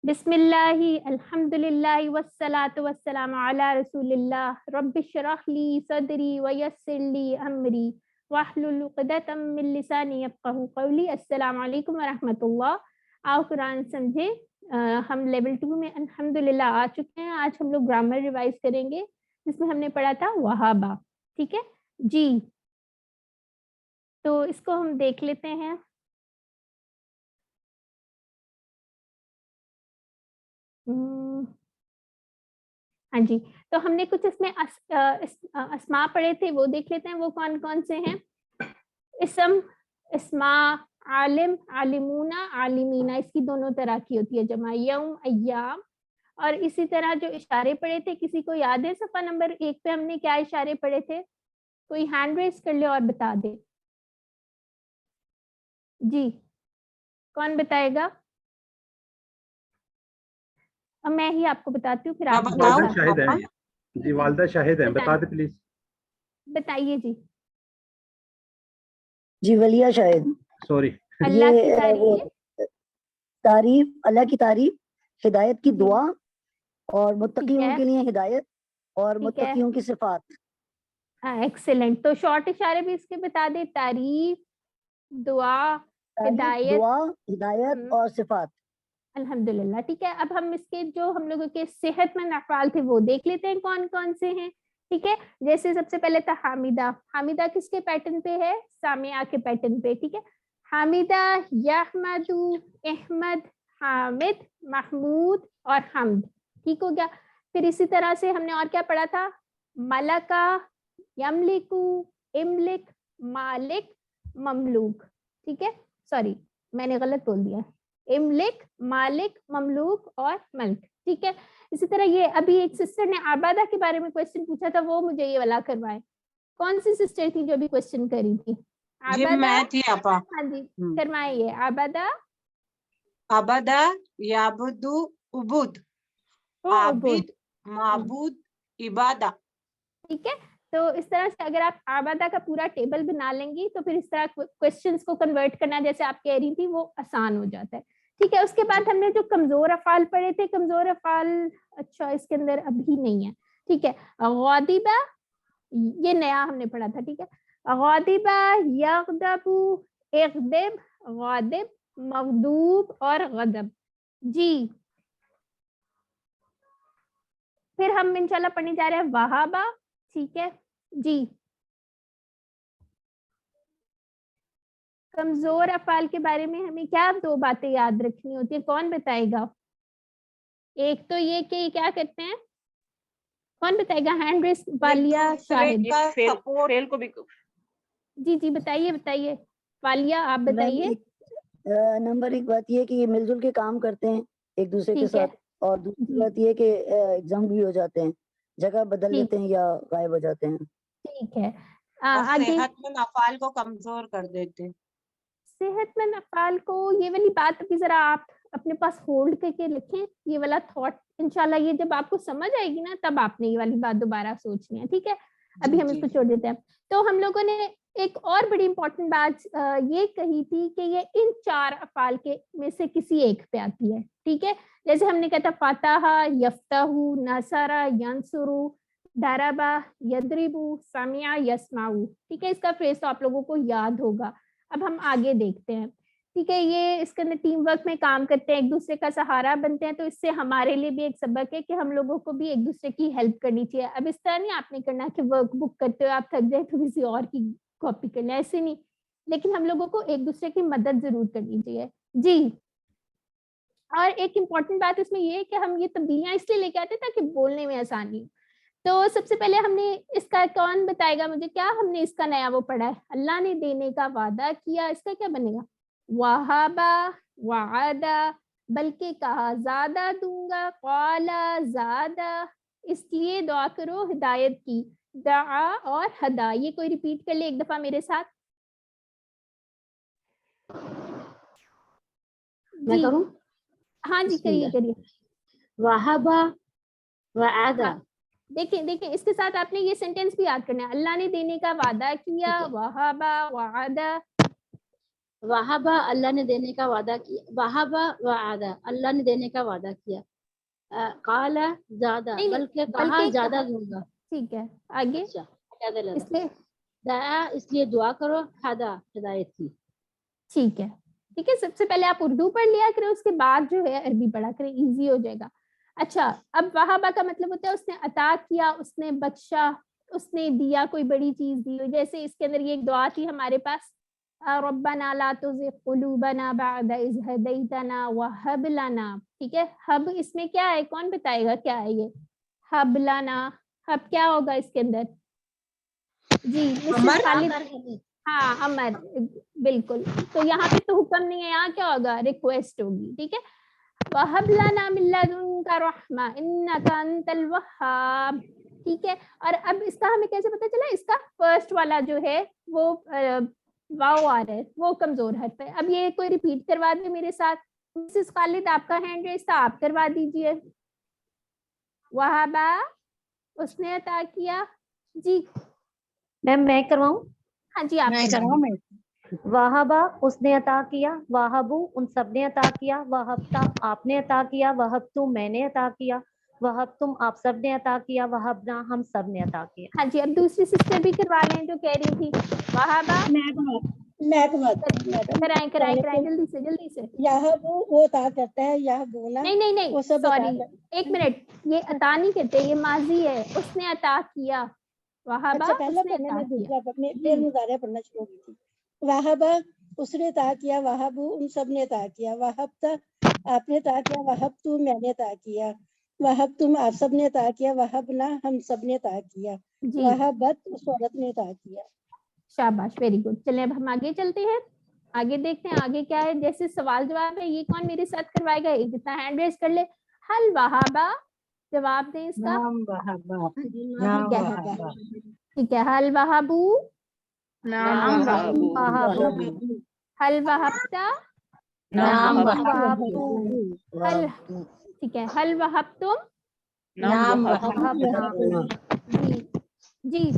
بسم اللہ الحمد للہ والصلاة والسلام علی رسول اللہ رب اشرح لی صدری ویسر لی امری واحلل عقدۃ من لسانی یفقہوا قولی۔ السلام علیکم ورحمۃ اللہ۔ آؤ قرآن سمجھے۔ ہم لیول 2 میں الحمدللہ آ چکے ہیں۔ آج ہم لوگ گرامر ریوائز کریں گے جس میں ہم نے پڑھا تھا وہابہ، ٹھیک ہے جی۔ تو اس کو ہم دیکھ لیتے ہیں۔ ہاں جی، تو ہم نے کچھ اس میں اسماء پڑھے تھے، وہ دیکھ لیتے ہیں وہ کون کون سے ہیں۔ اسم، اسماء، عالم، عالمونہ، عالمینہ، اس کی دونوں طرح کی ہوتی ہے جمع، یوم، ایام۔ اور اسی طرح جو اشارے پڑھے تھے، کسی کو یاد ہے صفحہ نمبر 1 پہ ہم نے کیا اشارے پڑھے تھے؟ کوئی ہینڈ ریز کر لے اور بتا دے جی، کون بتائے گا؟ اب میں ہی آپ کو بتاتی ہوں، پھر آپ والدہ شاہد ہیں جی، والدہ شاہد ہیں، بتا دیں پلیز۔ بتائیے جی۔ جی ولیہ شاہد، سوری۔ اللہ کی تعریف، تعریف، اللہ کی تعریف، ہدایت کی جی، دعا، اور ٹھیک متقیوں ہے، کے لیے ہدایت، اور ٹھیک ہے، متقیوں کی صفات۔ ایکسلنٹ۔ تو شارٹ اشارے بھی اس کے بتا دے، تعریف، دعا، تعریف، ہدایت، دعا، ہدایت اور صفات۔ الحمدللہ، ٹھیک ہے۔ اب ہم اس کے جو ہم لوگوں کے صحت مند افعال تھے وہ دیکھ لیتے ہیں کون کون سے ہیں، ٹھیک ہے۔ جیسے سب سے پہلے تھا حامدہ۔ حامدہ کس کے پیٹرن پہ ہے؟ سامعہ کے پیٹرن پہ، ٹھیک ہے۔ حامدہ، یحمد، احمد، حامد، محمود اور حمد، ٹھیک ہو گیا۔ پھر اسی طرح سے ہم نے اور کیا پڑھا تھا؟ ملکہ، یملکو، املک، مالک، مملوک، ٹھیک ہے۔ سوری، میں نے غلط بول دیا، املک، مالک، مملوک اور ملک، ٹھیک ہے۔ اسی طرح یہ ابھی ایک سسٹر نے عبادہ کے بارے میں کوشچن پوچھا تھا، وہ مجھے یہ والا کروائے۔ کون سی سسٹر تھی جو بھی کوشچن کری تھی؟ جی میں تھی آپا۔ ہاں جی، کروائیے۔ عبادہ، عبدہ، یعبدو، عبود، عابد، معبود، عبادہ، ٹھیک ہے۔ تو اس طرح سے اگر آپ عبادہ کا پورا ٹیبل بنا لیں گی تو پھر اس طرح کوشچنس کو کنورٹ کرنا جیسے آپ کہہ رہی تھی وہ آسان ہو جاتا ہے، ٹھیک ہے۔ اس کے بعد ہم نے جو کمزور افعال پڑھے تھے، کمزور افعال اچھا اس کے اندر ابھی نہیں ہے، ٹھیک ہے۔ غاضبہ، یہ نیا ہم نے پڑھا تھا، ٹھیک ہے۔ غاضبہ، یغضب، اغضب، غاضب، مغضوب اور غضب، جی۔ پھر ہم انشاءاللہ پڑھنے جا رہے ہیں وہابہ، ٹھیک ہے جی۔ کمزور افعال کے بارے میں ہمیں کیا 2 باتیں یاد رکھنی ہوتی ہیں، کون بتائے گا؟ ایک تو یہ کہ کیا کرتے ہیں، کون بتائے گا؟ ہینڈ ریس والیہ شاہد، فیل کو بھی جی جی بتائیے بتائیے، والیہ آپ بتائیے۔ نمبر 1 بات یہ کہ یہ مل جل کے کام کرتے ہیں ایک دوسرے کے ٹھیک ہے ساتھ، اور دوسری بات یہ کہ ایگزام بھی ہو جاتے ہیں، جگہ بدل لیتے ہیں یا غائب ہو جاتے ہیں۔ ٹھیک ہے، اور آگے۔ صحت مند افعال کو کمزور کر دیتے۔ صحت مند افعال کو، یہ والی بات ابھی ذرا آپ اپنے پاس ہولڈ کر کے لکھیں، یہ والا تھاٹ انشاءاللہ یہ جب آپ کو سمجھ آئے گی نا تب آپ نے یہ والی بات دوبارہ سوچنی ہے، ٹھیک ہے۔ ابھی ہم اس کو چھوڑ دیتے ہیں۔ تو ہم لوگوں نے ایک اور بڑی امپورٹنٹ بات یہ کہی تھی کہ یہ ان 4 افعال کے میں سے کسی ایک پہ آتی ہے، ٹھیک ہے۔ جیسے ہم نے کہا تھا فتح، یفتح، نصر، ینصر، ضرب، یضرب، سمع، یسمع، ٹھیک ہے۔ اس کا فریز تو آپ لوگوں کو یاد ہوگا۔ اب ہم آگے دیکھتے ہیں، ٹھیک ہے۔ یہ اس کے اندر ٹیم ورک میں کام کرتے ہیں، ایک دوسرے کا سہارا بنتے ہیں، تو اس سے ہمارے لیے بھی ایک سبق ہے کہ ہم لوگوں کو بھی ایک دوسرے کی ہیلپ کرنی چاہیے۔ اب اس طرح نہیں آپ نے کرنا کہ ورک بک کرتے ہوئے آپ تھک جائے تو کسی اور کی کاپی کرنا، ایسے نہیں، لیکن ہم لوگوں کو ایک دوسرے کی مدد ضرور کرنی چاہیے جی۔ اور ایک امپورٹنٹ بات اس میں یہ ہے کہ ہم یہ تبدیلیاں اس لیے لے کے آتے ہیں تاکہ بولنے میں آسانی ہو۔ تو سب سے پہلے ہم نے اس کا، کون بتائے گا مجھے، کیا ہم نے اس کا نیا وہ پڑھا ہے؟ اللہ نے دینے کا وعدہ کیا، اس کا کیا بنے گا؟ وہابا، وعدہ، بلکہ کہا زیادہ دوں گا، قالا زیادہ، اس لیے دعا کرو ہدایت کی، دعا اور ہدا، یہ کوئی ریپیٹ کر لے ایک دفعہ میرے ساتھ میں جی۔ کروں؟ ہاں جی کریے کریے۔ وہابا، وعدہ، دیکھیں دیکھیں اس کے ساتھ آپ نے یہ سینٹینس بھی یاد کرنا ہے، اللہ نے دینے کا وعدہ کیا، وہابا، وعدہ، वहाबा अल्लाह ने देने का वादा किया, वहाबा वआदा अल्लाह ने देने का वादा किया, काला ज्यादा नहीं, बल्कि कहा बल्कि ज्यादा दूंगा। ठीक है, आगे अच्छा ज्यादा लगा। इसलिए दया इसलिए दुआ करो, हदा हिदायत की। ठीक है, ठीक है। सबसे पहले आप उर्दू पढ़ लिया करें, उसके बाद जो है अरबी पढ़ा करें, इजी हो जाएगा। अच्छा, अब वहाबा का मतलब होता है उसने अता किया, उसने बख्शा, उसने दिया, कोई बड़ी चीज दी हो। जैसे इसके अंदर ये एक दुआ थी हमारे पास, रब्बना ला तुज़िग़ क़ुलूबना बअद इज़ हदैतना वहब लना। ठीक है, हब इसमें क्या है, कौन बताएगा क्या है ये हब लना? हब क्या होगा इसके अंदर? जी मिसेस खालिद। हाँ अमर, बिल्कुल। तो यहाँ पे तो हुक्म नहीं है, यहाँ क्या होगा, रिक्वेस्ट होगी। ठीक है, वहब लना मिन लदुनका रहमा इन्नका अंतल वहाब। ठीक है, और अब इसका हमें कैसे पता चला, इसका फर्स्ट वाला जो है वो वाव आ रहा है, वो कमजोर हर्फ है। अब ये कोई रिपीट करवा दे मेरे साथ। मिसेस खालिद आपका हैंड रेस था, आप करवा दीजिए। वहाबा उसने अता किया। जी मैम मैं करवाऊं? हाँ जी, आप करवाइए। वाहबा उसने अता किया, वाहबू उन सब ने अता किया, वहबता आपने अता किया, वहबतु मैंने अता किया, वहबतुम आप सब ने अता किया, वहबना हम सब ने अता किया। हाँ जी, अब दूसरी सिस्टर भी करवा लें जो कह रही थी। वहाबा कराएं कराएं कराएं, जल्दी से। यहाँ वो अता करता है, यहाँ बोला नहीं वो सब सॉरी, अता कर- एक मिनट, ये अता नहीं कहते, ये माजी है। उसने अता किया, वहाबा अच्छा पहला उसने पढ़ने अता में किया। दूसरा पढ़ने फिर मुजारे पढ़ना शुरू की थी। वाहबा उसने अता किया, वाहबू उन सब ने अता किया, वाहबता आपने अता किया, वाहबतु मैंने अता किया, वाहबतुम आप सब ने अता किया, वाहबना हम सब ने अता किया, जी वाहबत उस औरत ने अता किया। शाबाश, वेरी गुड। चलें अब हम आगे चलते हैं, आगे देखते हैं आगे क्या है। जैसे सवाल जवाब है, ये कौन मेरे साथ करवाएगा, एक जितना हैंड रेस कर ले। हल वहाबा, जवाब दें इसका। नाम वहाबा, नाम क्या है? वहाबा, ठीक है, हल वहाबू, नाम वहाबू, वहाबू, हल वहबता, नाम वहाबतु, हल, ठीक है, हल वहबतुम। नाम वहबना। जी जी,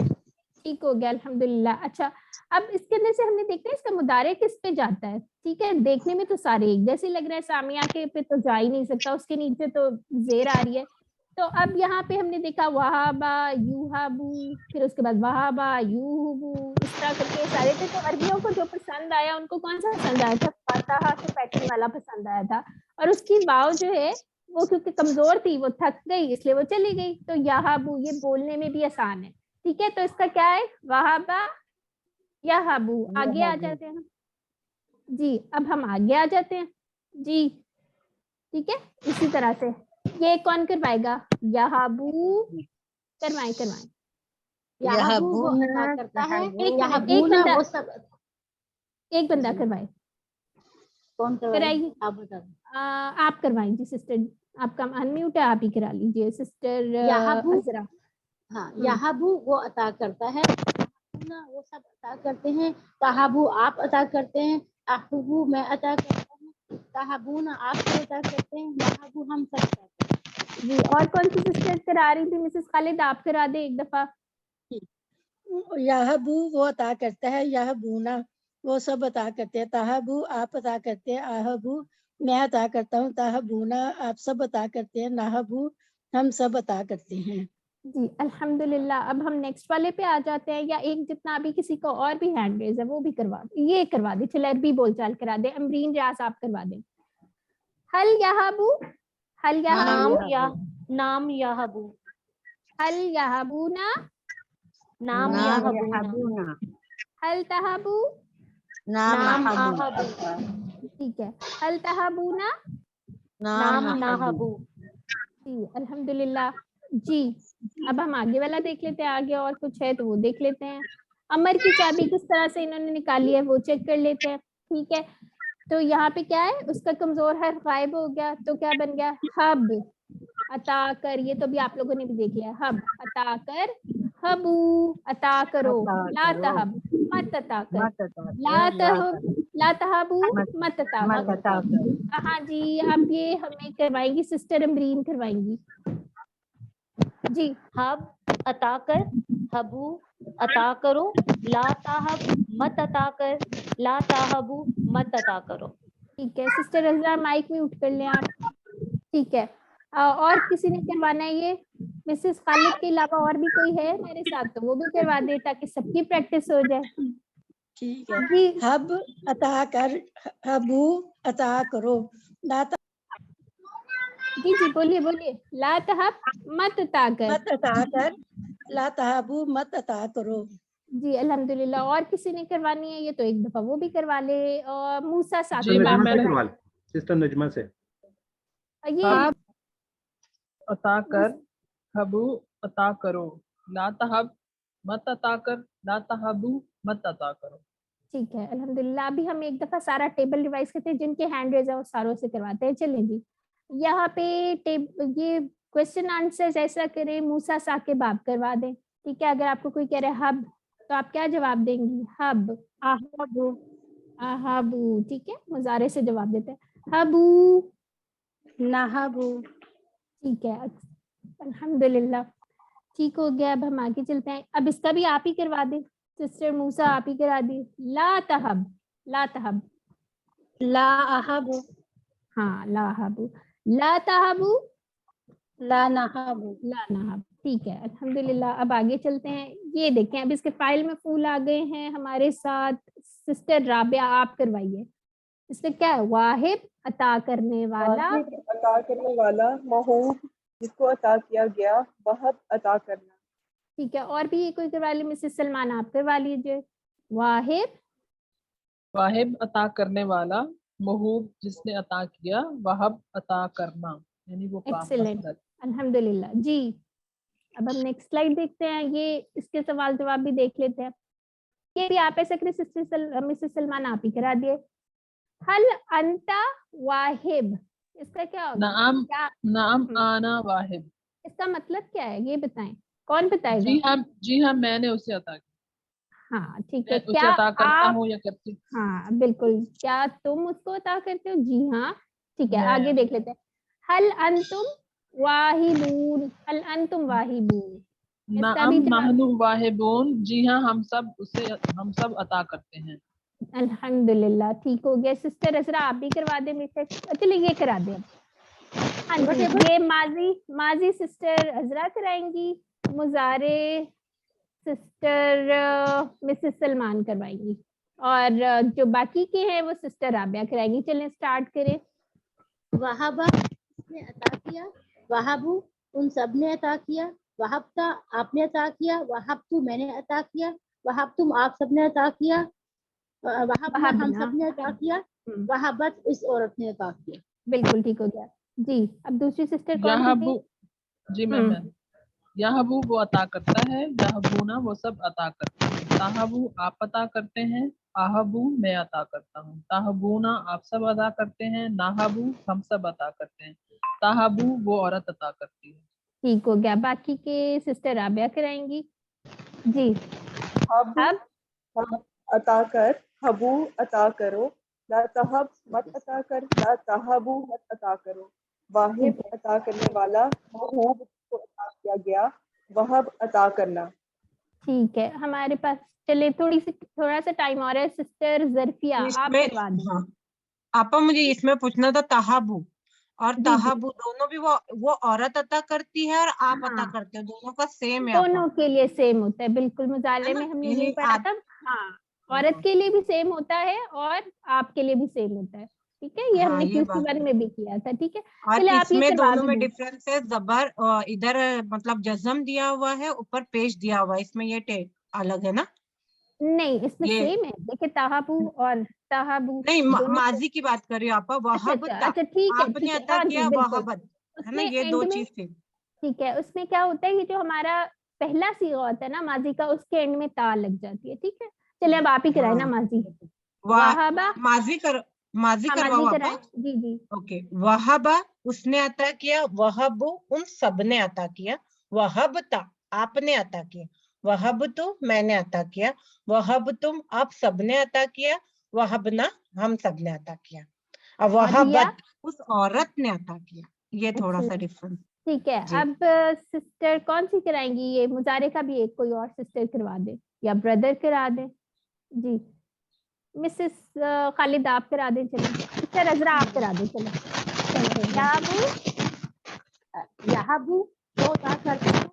ठीक हो गया, अल्हम्दुलिल्लाह। अच्छा, अब इसके अंदर से हमने देखा है इसका मुदारे किस पे जाता है। ठीक है, देखने में तो सारे एक जैसे लग रहे हैं, सामिया के पे तो जा ही नहीं सकता, उसके नीचे तो जेर आ रही है। तो अब यहाँ पे हमने देखा वहाबा यूहाबू, फिर उसके बाद वहाबा यूहबू, इस तरह करके सारे थे। तो अरबियों को जो पसंद आया, उनको कौन सा पसंद आया था, फातहा के पैटर्न वाला पसंद आया था। और उसकी वाव जो है वो क्योंकि कमजोर थी, वो थक गई, इसलिए वो चली गई। तो यहाबू ये बोलने में भी आसान है। ठीक है, तो इसका क्या है, वहाबा यहाबू। आगे आ जाते हैं जी, अब हम आगे आ जाते हैं जी। ठीक है, इसी तरह से ये कौन करवाएगा, यहाबू, करवाएं। यहाबू वो अता करता है, एक यहाबूना बंदा, वो सब। एक बंदा करवाए, कौन करवाए? कराइए। आप बता दो। आप करवाएं जी सिस्टर, आपका अनम्यूट है, आप ही करा लीजिए सिस्टर यहाबू, अजरा। हाँ यहाबू वो अता करता है, ना वो सब अता करते हैं, तहाबू आप अता करते हैं, अहबू मैं अता करता हूँ, तहाबूना आप सब अता करते हैं, यहाबू हम सब अता करते हैं। जी, और कौन सी सिस्टर करा रही थी, मिसेस खालिद आप करा दे एक दफा। याहबू वो अता करता है, याहबूना वो सब अता करते हैं, ताहबू आप अता करते हैं, आहबू मैं अता करता हूँ, ताहबूना आप सब अता करते हैं, नाहबू हम सब अता करते हैं। जी अल्हम्दुलिल्लाह। अब हम नेक्स्ट वाले पे आ जाते हैं, या एक जितना अभी किसी को और भी हैंड रेज है वो भी करवा दे, ये करवा दे, चलो अरबी बोलचाल करा दे। अमरीन रियाज आप करवा दें। हल यहाबू, हल यहाबू, नाम यहबू, हल यहाबूना, नाम यहबूना, हल तहाबू, नाम आहबू, ठीक है, हल तहाबूना, नाम नाहबू। जी अल्हम्दुलिल्लाह जी। अब हम आगे वाला देख लेते हैं, आगे और कुछ है तो वो देख लेते हैं। अमर की चाबी किस तरह से इन्होंने निकाली है वो चेक कर लेते हैं। ठीक है, तो यहाँ पे क्या है, उसका कमजोर हर्फ गायब हो गया, तो क्या बन गया, हब अता कर। ये तो भी आप लोगों ने भी देख लिया, हब अता कर, हबू अता करो, ला तहब मत अता कर, ला तहबू मत अता करो। हाँ जी, अब ये हमें करवाएंगी सिस्टर अमरीन करवाएंगी जी। हब अता कर, हबू अता करो, ला ताहब मत अता कर, ला ताहबू मत अता करो। ठीक है सिस्टर अजरा माइक म्यूट कर लें आप। ठीक है और किसी ने करवाना है ये? मिसेस खालिद के अलावा और भी कोई है मेरे साथ तो वो भी करवा दे ताकि सबकी प्रैक्टिस हो जाए। ठीक है। जी हब अता कर, हबू अता करो, ला जी जी बोलिए बोलिए। ला तहब मत ताकर। मत अता कर, ला तहबू मत अता करो। जी अल्हम्दुलिल्लाह। और किसी ने करवानी है ये तो एक दफा वो भी करवा ले। और मूसा सिस्टर साथी नजमा से मैंने- सवाल, सिस्टर नजमा से। ये हब अता कर, हबू अता करो, ला तहब मत अता कर, ला तहबू मत अता करो। ठीक है अल्हम्दुलिल्लाह। अभी हम एक दफा सारा टेबल रिवाइज करते हैं, जिनके हैंड रेज है वो सारों से करवाते हैं। चलें जी यहाँ पे ये क्वेश्चन आंसर ऐसा करें, मूसा साकिब आप करवा दें। ठीक है अगर आपको कोई कह रहा है हब तो आप क्या जवाब देंगी? हब अहबू, अहबू। ठीक है मुजारे से जवाब देते हैं हबू। नहबू, ठीक है अल्हम्दुलिल्लाह ठीक हो गया। अब हम आगे चलते हैं। अब इसका भी आप ही करवा दें सिस्टर मूसा, आप ही करा दी। ला तहब, ला तहब। ला अहबू, हाँ ला हबू, ला तहबू, ला नहबू। ला नहब। ठीक है अल्हम्दुलिल्लाह। अब आगे चलते हैं। ये देखें अब इसके फाइल में फूल आ गए हैं हमारे साथ। सिस्टर राबिया आप करवाइए। इसमें क्या है? वाहिब अता करने वाला, वाहिब अता करने वाला, महूब जिसको अता किया गया, वहब अता करना। ठीक है और भी ये कोई करवा ली? मिसेस सलमान आप करवा लीजिए। वाहिब, वाहिब अता करने वाला, महूब जिसने अता किया, वहब अता करना, यानी वो काम एक्सीलेंट मसदर। अल्हम्दुलिल्लाह जी। अब हम नेक्स्ट स्लाइड देखते हैं। ये इसके सवाल जवाब भी देख लेते हैं। ये भी आप ऐसा करें सिस्टर मिसेस सलमान आप ही करा दिए। हल अंता वाहिब, इसका क्या होगा? नाम, क्या नाम आना वाहिब। इसका मतलब क्या है ये बताएं, कौन बताएगा? जी हाँ मैंने उसे अता किया। हाँ ठीक है। मैं उसे क्या अता करता आप, हूँ या करती हूँ? हाँ बिल्कुल, क्या तुम उसको अता करते हो? जी हाँ। ठीक है मैं- आगे देख लेते हैं। हल अंतुम वाहिबून, हल अंतुम वाहिबून, इसका भी नाम जवाब। नहनु वाहिबून, जी हाँ हम सब अता करते हैं। अल्हम्दुलिल्लाह ठीक हो गया। सिस्टर असरा आप भी करवा दे मिस्टर। चलिए ये करा दे। हाँ जी ये माजी सिस्टर अजरा कराएंगी, मुजारे सिस्टर मिसेस सलमान करवाएंगी और जो बाकी के हैं वो सिस्टर राबिया कराएंगी। चलें स्टार्ट करें। वहाबा उसने अता किया, वहाबू उन सब ने अता किया, वहाबता आपने अता किया, वहाबतू मैंने अता किया, वहाबतुम आप सब ने अता किया, वहाबना हम वहाबना। सब ने अता किया, वहाबत इस औरत ने अता किया। बिल्कुल ठीक हो गया जी। अब दूसरी सिस्टर कौन सी थी? यहबू, जी मैं यहबू वो अता करता है, यहबूना वो सब अता करते हैं, ताहबू आप अता करते हैं, आहबू मैं अता करता हूँ, ताहबूना आप सब अदा करते हैं, नाहबू हम सब अता करते हैं, ताहबू वो औरत अता करती है। ठीक हो गया। बाकी के सिस्टर राबिया कराएंगी जी। हब अब अता कर, हबू अता करो, ला तहब मत अता कर, ला तहबू मत अता करो। वाहिब अता करने वाला, महूब जिसको अता किया गया, वहब अता करना। ठीक है हमारे पास, चले थोड़ा सा टाइम और है। सिस्टर जरफिया आप इसमें करवा दें। हाँ आपा मुझे इसमें पूछना था, तहाबू और जी, जी। तहाबू दोनों भी वो औरत अता करती है और आप हाँ। अता करते हो, दोनों का सेम है आपा। दोनों के लिए सेम होता है बिल्कुल। मुजारे है में ना? हमने यानी यही पढ़ा था। हाँ औरत के लिए भी सेम होता है और आपके लिए भी सेम होता है। ठीक है ये हाँ, हमने ये बात QC1 में भी किया था। ठीक है और चलिए आप ये इसमें करवा दोनों भी में दें। डिफरेंस है, जबर इधर मतलब जज्म दिया हुआ है, ऊपर पेश दिया हुआ है, इसमें ये अलग है ना? नहीं इसमें ये सेम है। देखिए ताहाबू और ताहाबू नहीं दोनों। माजी की बात कर रही हो आपा, वहाबता अच्छा ठीक है आपने अता हाँ जी किया, बिल्कुल। वहाबत है ना, उसमें ये एंड दो में चीज थी। ठीक है उसमें क्या होता है कि जो हमारा पहला सीगा होता है ना माजी का, उसके एंड में ता लग जाती है। ठीक है चलिए अब आप ही कराए ना हाँ। माजी। वाह वाहबा, माजी हाँ करवाओ माजी आपा। कराए जी जी। ओके, वहाबा उसने अता किया, वहबु उन सब ने अता किया, वहबता आपने अता किया, वहबतु मैंने अता किया, वहबतुम आप सब ने अता किया, वहबना हम सब ने अता किया, और वहबत उस औरत ने अता किया। ये थोड़ा सा डिफरेंस। ठीक है जी। अब सिस्टर कौन सी कराएंगी? ये मुजारे का भी एक कोई और सिस्टर करवा दे या ब्रदर करा दे جی مسز خالد آپ کرا دیں, چلیں سر عذرا آپ کرا دیں, چلیں یہابو وہ عطا کرتے ہیں,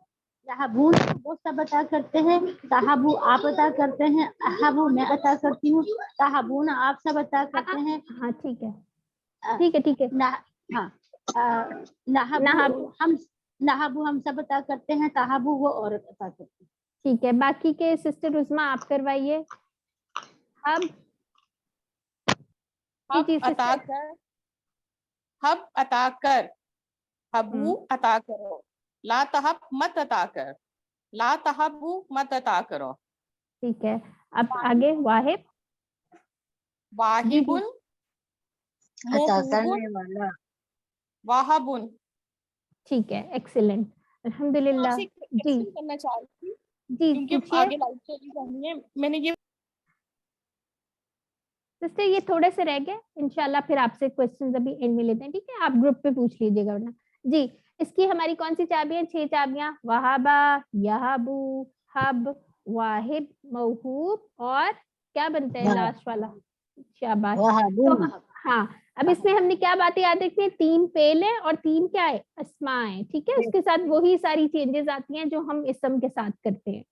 یہابون وہ سب عطا کرتے ہیں, تہابو آپ عطا کرتے ہیں, اہابو میں عطا کرتی ہوں, تہابون آپ سب عطا کرتے ہیں, ہاں ٹھیک ہے ٹھیک ہے ٹھیک ہے, نہابو ہم سب عطا کرتے ہیں, تہابو وہ عورت عطا کرتی ہے. ٹھیک ہے. باقی کے سسٹر عظما آپ کروائیے. اب حب عطا کر, حب عطا کر, حبو عطا کرو, لا تحب مت عطا کر, لا تحبو مت عطا کرو. ٹھیک ہے. اب آگے واحد, واہبن, عطا موہوبن, کرنے والا. واہبن. ٹھیک ہے, ایکسیلنٹ, الحمدللہ. جی کرنا چاہ رہی تھی جی کیونکہ پوچھیے آگے لائف چلی جانی ہے. میں نے یہ سسٹر یہ تھوڑے سے رہ گئے, انشاءاللہ پھر آپ سے کوسچنز ابھی اینڈ میں لیتے ہیں, ٹھیک ہے, آپ گروپ پہ پوچھ لیجیے گا ورنہ. جی اس کی ہماری کون سی چابیاں, 6 چابیاں, وہابا, یہابو, حب, واہب, موہوب, اور کیا بنتا ہے لاسٹ والا, شاباش. تو ہاں اب اس میں ہم نے کیا باتیں یاد رکھنی ہے, 3 فعل ہیں اور 3 کیا ہے, اسماء ہیں, ٹھیک ہے. اس کے ساتھ وہی ساری چینجز آتی ہیں جو ہم اسم کے ساتھ کرتے ہیں.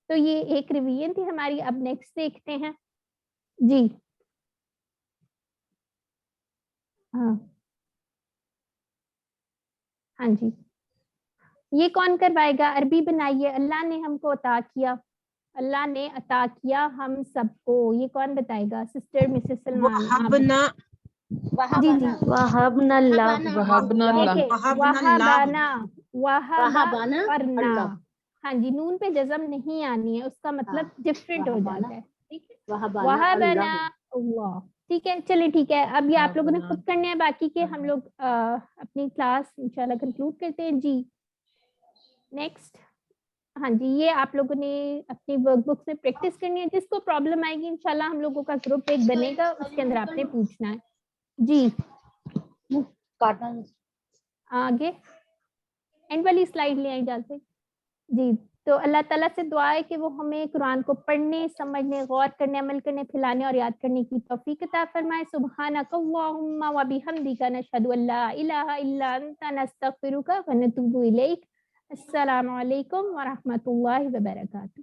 تو یہ ایک ریویژن تھی ہماری. اب نیکسٹ دیکھتے ہیں. جی ہاں ہاں جی, یہ کون کروائے گا, عربی بنائیے. اللہ نے ہم کو عطا کیا, اللہ نے عطا کیا ہم سب کو, یہ کون بتائے گا, سسٹر مسز سلمان. وہبنا جی جی وہبنا اللہ, وہبنا اللہ, وہبانا, وہبانا وہبرنا. اللہ, ہاں جی, نون پہ جزم نہیں آنی ہے, اس کا مطلب ڈفرینٹ ہو وہبانا, جاتا ہے. ٹھیک ہے, وہبانا وہبنا اللہ. اللہ. ٹھیک ہے چلیے ٹھیک ہے. اب یہ آپ لوگوں نے خود کرنے ہیں, باقی کے ہم لوگ اپنی کلاس انشاءاللہ کنکلوڈ کرتے ہیں. جی نیکسٹ. ہاں جی, یہ آپ لوگوں نے اپنی ورک بکس میں پریکٹس کرنی ہے. جس کو پرابلم آئے گی انشاءاللہ ہم لوگوں کا گروپ ایک بنے گا, اس کے اندر آپ نے پوچھنا ہے. جی آگے اینڈ والی سلائیڈ لے آئیں جاتے. جی تو اللہ تعالیٰ سے دعا ہے کہ وہ ہمیں قرآن کو پڑھنے, سمجھنے, غور کرنے, عمل کرنے, پھیلانے اور یاد کرنے کی توفیق عطا فرمائے. سبحانک اللہم و بحمدک, نشہد ان لا الہ الا انت, نستغفرک و نتوب الیک. السلام علیکم ورحمۃ اللہ وبرکاتہ.